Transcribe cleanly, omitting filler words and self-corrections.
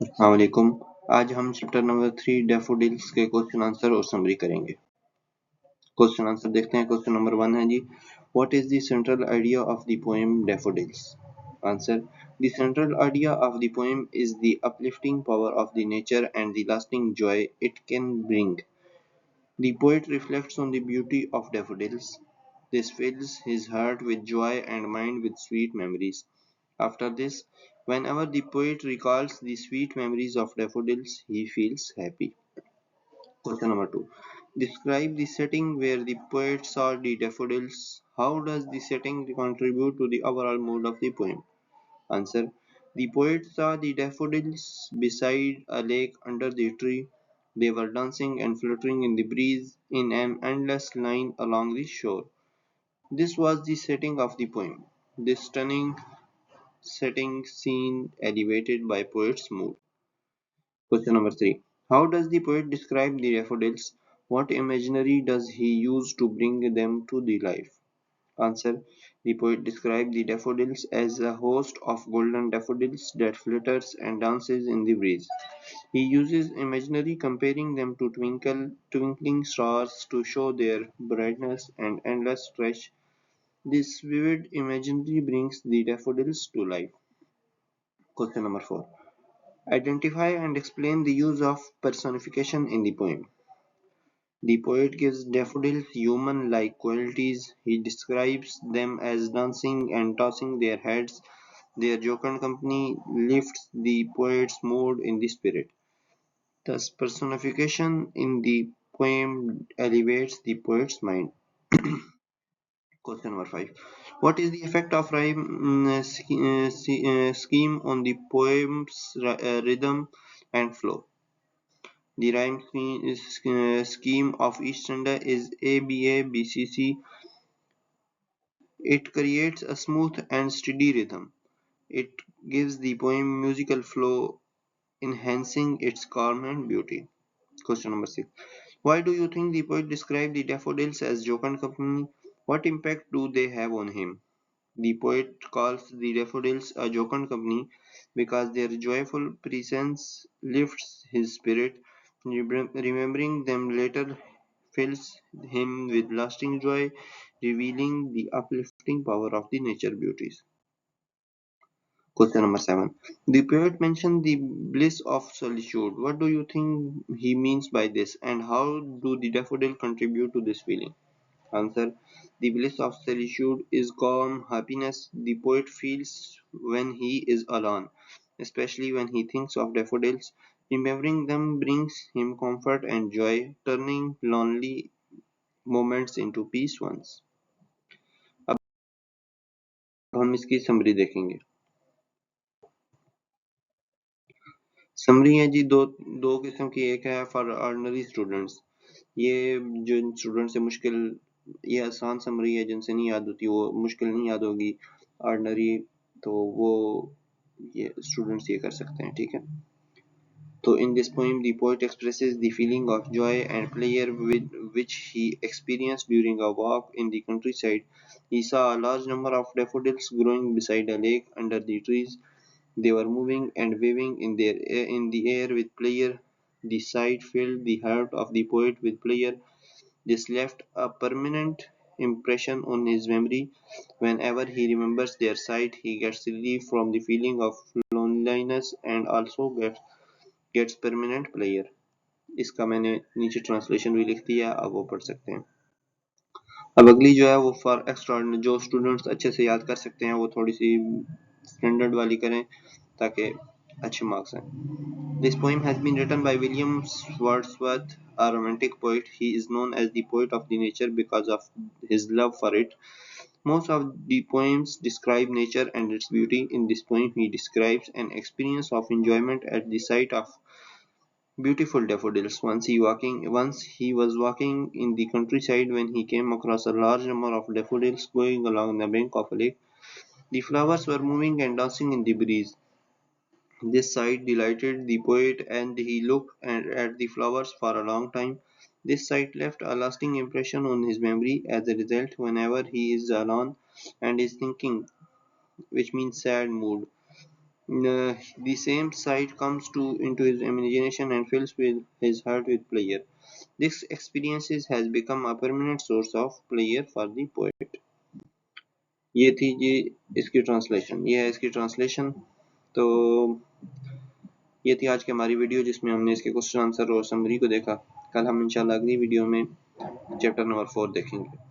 अस्सलाम वालेकुम। आज हम चैप्टर नंबर 3 डैफोडिल्स के क्वेश्चन आंसर और समरी करेंगे। क्वेश्चन आंसर देखते हैं। क्वेश्चन नंबर 1 है जी, what is the central idea of the poem daffodils? Answer, the central idea of the poem is the uplifting power of the nature and the lasting joy it can bring. The poet reflects on the beauty of daffodils. This fills his heart with joy and mind with sweet memories. After this, whenever the poet recalls the sweet memories of daffodils, he feels happy. Question number 2. Describe the setting where the poet saw the daffodils. How does the setting contribute to the overall mood of the poem? Answer. The poet saw the daffodils beside a lake under the tree. They were dancing and fluttering in the breeze in an endless line along the shore. This was the setting of the poem. This stunning setting scene elevated by poet's mood. Question number 3. How does the poet describe the daffodils? What imaginary does he use to bring them to the life? Answer. The poet described the daffodils as a host of golden daffodils that flutters and dances in the breeze. He uses imaginary, comparing them to twinkling stars to show their brightness and endless stretch. This vivid imagery brings the daffodils to life. Question number 4. Identify and explain the use of personification in the poem. The poet gives daffodils human-like qualities. He describes them as dancing and tossing their heads. Their jocund company lifts the poet's mood in the spirit. Thus, personification in the poem elevates the poet's mind. Question number 5. What is the effect of rhyme scheme on the poem's rhythm and flow? The rhyme scheme of each stanza is ABA-BCC. It creates a smooth and steady rhythm. It gives the poem musical flow, enhancing its calm and beauty. Question number 6. Why do you think the poet described the daffodils as jocund company? What impact do they have on him? The poet calls the daffodils a jocund company because their joyful presence lifts his spirit. Remembering them later fills him with lasting joy, revealing the uplifting power of the nature beauties. Question number 7. The poet mentioned the bliss of solitude. What do you think he means by this, and how do the daffodil contribute to this feeling? Answer. The bliss of solitude is calm happiness the poet feels when he is alone, especially when he thinks of daffodils. Remembering them brings him comfort and joy, turning lonely moments into peace ones. अब हम इसकी summary देखेंगे। Summary है जी दो दो किस्म की। एक है फॉर ऑर्डिनरी स्टूडेंट्स, ये जो स्टूडेंट से मुश्किल, ये आसान समरी है, जिनसे नहीं याद होती, वो मुश्किल नहीं याद होगी ऑर्डिनरी, तो वो ये स्टूडेंट्स ये कर सकते हैं, ठीक है। So in this poem, the poet expresses the feeling of joy and pleasure which he experienced during a walk in the countryside. He saw a large number of daffodils growing beside a lake under the trees. They were moving and waving in the air with pleasure. The sight filled the heart of the poet with pleasure. This left a permanent impression on his memory. Whenever he remembers their sight, he gets relief from the feeling of loneliness and also gets permanent pleasure. इसका मैंने नीचे translation भी लिख दिया, आप वो पढ़ सकते हैं। अब अगली जो है वो फॉर एक्स्ट्रा, जो स्टूडेंट्स अच्छे से याद कर सकते हैं वो थोड़ी सी स्टैंडर्ड वाली करें ताकि अच्छे मार्क्स आए। This poem has been written by William Wordsworth, a romantic poet. He is known as the poet of the nature because of his love for it. Most of the poems describe nature and its beauty. In this poem, he describes an experience of enjoyment at the sight of beautiful daffodils. Once he was walking in the countryside when he came across a large number of daffodils going along the bank of a lake. The flowers were moving and dancing in the breeze. This sight delighted the poet, and he looked at the flowers for a long time. This sight left a lasting impression on his memory. As a result, whenever he is alone and is thinking, which means sad mood, The same sight comes into his imagination and fills with his heart with pleasure. This experiences has become a permanent source of pleasure for the poet. ये थी जी इसकी translation, ये है इसकी translation. तो ये थी आज की हमारी वीडियो जिसमें हमने इसके क्वेश्चन आंसर और समरी को देखा। कल हम इंशाल्लाह अगली वीडियो में चैप्टर नंबर 4 देखेंगे।